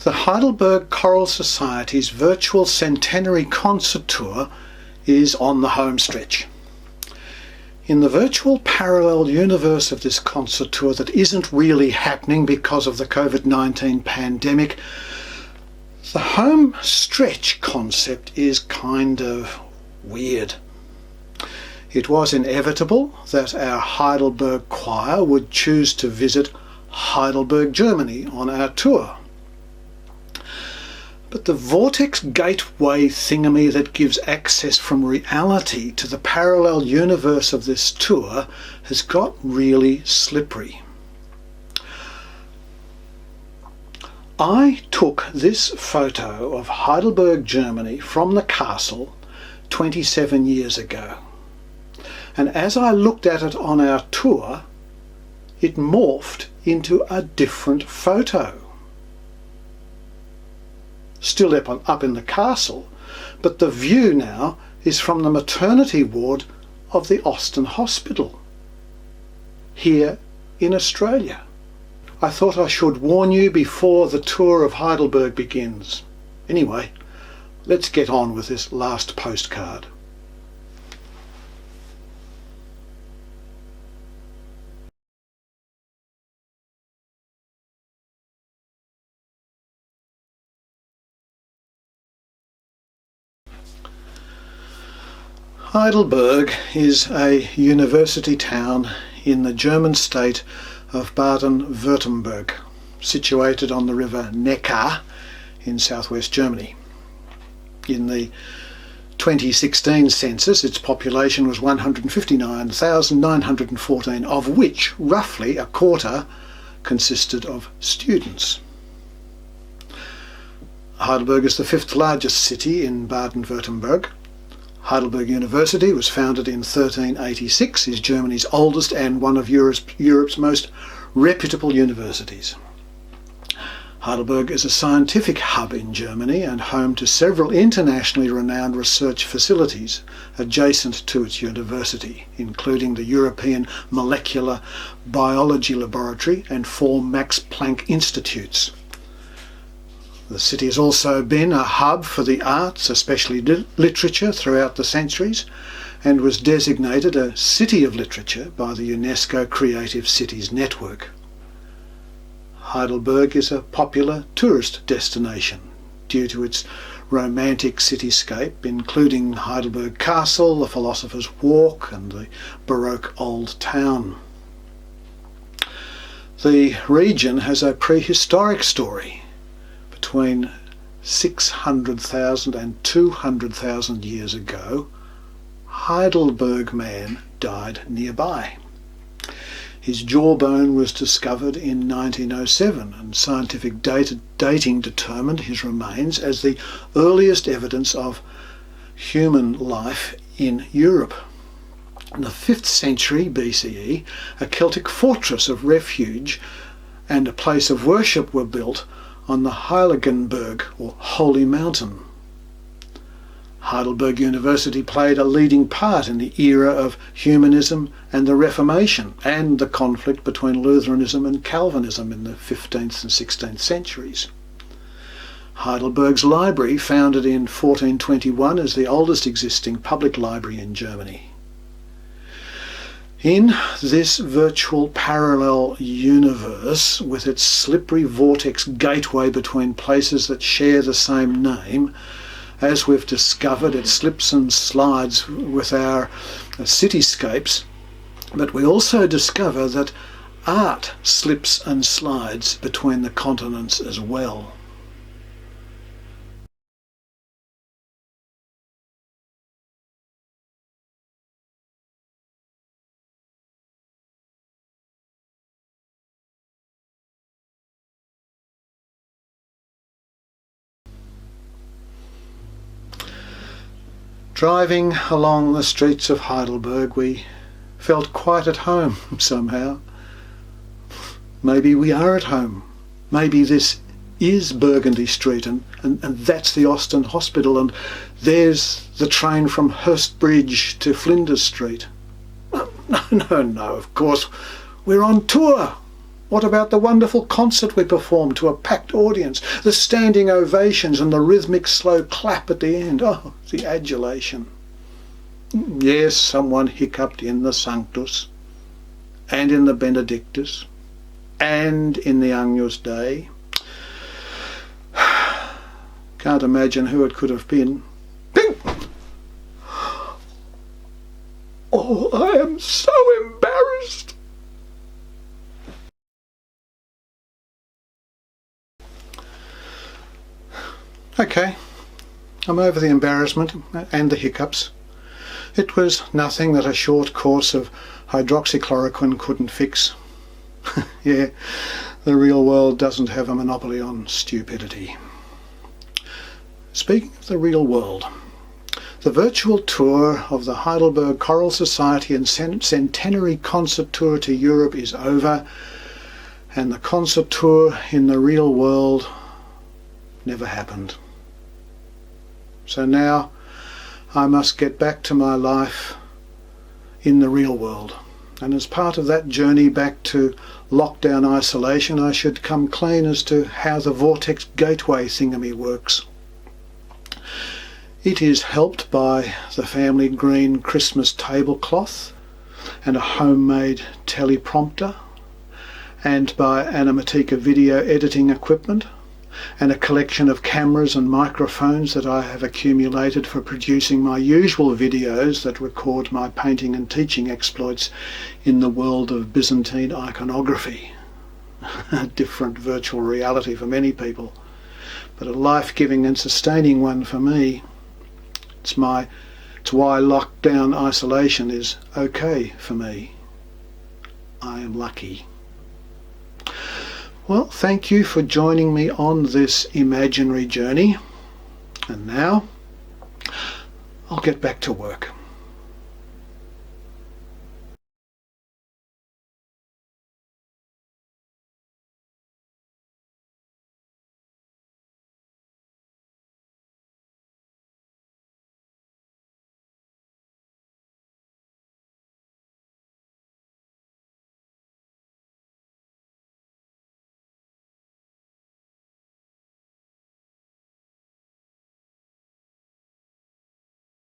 The Heidelberg Choral Society's virtual centenary concert tour is on the home stretch. In the virtual parallel universe of this concert tour that isn't really happening because of the COVID-19 pandemic, the home stretch concept is kind of weird. It was inevitable that our Heidelberg choir would choose to visit Heidelberg, Germany on our tour. But the vortex gateway thingamy that gives access from reality to the parallel universe of this tour has got really slippery. I took this photo of Heidelberg, Germany from the castle 27 years ago. And as I looked at it on our tour, it morphed into a different photo. Still up in the castle, but the view now is from the maternity ward of the Austin Hospital, here in Australia. I thought I should warn you before the tour of Heidelberg begins. Anyway, let's get on with this last postcard. Heidelberg is a university town in the German state of Baden-Württemberg, situated on the river Neckar in southwest Germany. In the 2016 census, its population was 159,914, of which roughly a quarter consisted of students. Heidelberg is the fifth largest city in Baden-Württemberg. Heidelberg University was founded in 1386, is Germany's oldest and one of Europe's most reputable universities. Heidelberg is a scientific hub in Germany and home to several internationally renowned research facilities adjacent to its university, including the European Molecular Biology Laboratory and 4 Max Planck Institutes. The city has also been a hub for the arts, especially literature, throughout the centuries, and was designated a City of Literature by the UNESCO Creative Cities Network. Heidelberg is a popular tourist destination due to its romantic cityscape, including Heidelberg Castle, the Philosopher's Walk, and the Baroque Old Town. The region has a prehistoric story. Between 600,000 and 200,000 years ago, Heidelberg man died nearby. His jawbone was discovered in 1907, and scientific dating determined his remains as the earliest evidence of human life in Europe. In the 5th century BCE, a Celtic fortress of refuge and a place of worship were built on the Heiligenberg, or Holy Mountain. Heidelberg University played a leading part in the era of humanism and the Reformation, and the conflict between Lutheranism and Calvinism in the 15th and 16th centuries. Heidelberg's library, founded in 1421, is the oldest existing public library in Germany. In this virtual parallel universe, with its slippery vortex gateway between places that share the same name, as we've discovered, it slips and slides with our cityscapes, but we also discover that art slips and slides between the continents as well. Driving along the streets of Heidelberg, we felt quite at home somehow. Maybe we are at home. Maybe this is Burgundy Street and that's the Austin Hospital, and there's the train from Hurst Bridge to Flinders Street. No, of course, we're on tour. What about the wonderful concert we performed to a packed audience? The standing ovations and the rhythmic slow clap at the end. Oh, the adulation. Yes, someone hiccuped in the Sanctus, and in the Benedictus, and in the Agnus Dei. Can't imagine who it could have been. Ping! Oh, I am so embarrassed. Okay, I'm over the embarrassment and the hiccups. It was nothing that a short course of hydroxychloroquine couldn't fix. Yeah, the real world doesn't have a monopoly on stupidity. Speaking of the real world, the virtual tour of the Heidelberg Choral Society and centenary concert tour to Europe is over, and the concert tour in the real world never happened. So now I must get back to my life in the real world. And as part of that journey back to lockdown isolation, I should come clean as to how the Vortex Gateway thingamy works. It is helped by the family green Christmas tablecloth and a homemade teleprompter, and by Animatica video editing equipment, and a collection of cameras and microphones that I have accumulated for producing my usual videos that record my painting and teaching exploits in the world of Byzantine iconography. A different virtual reality for many people, but a life-giving and sustaining one for me. It's why lockdown isolation is okay for me. I am lucky. Well, thank you for joining me on this imaginary journey. And now, I'll get back to work.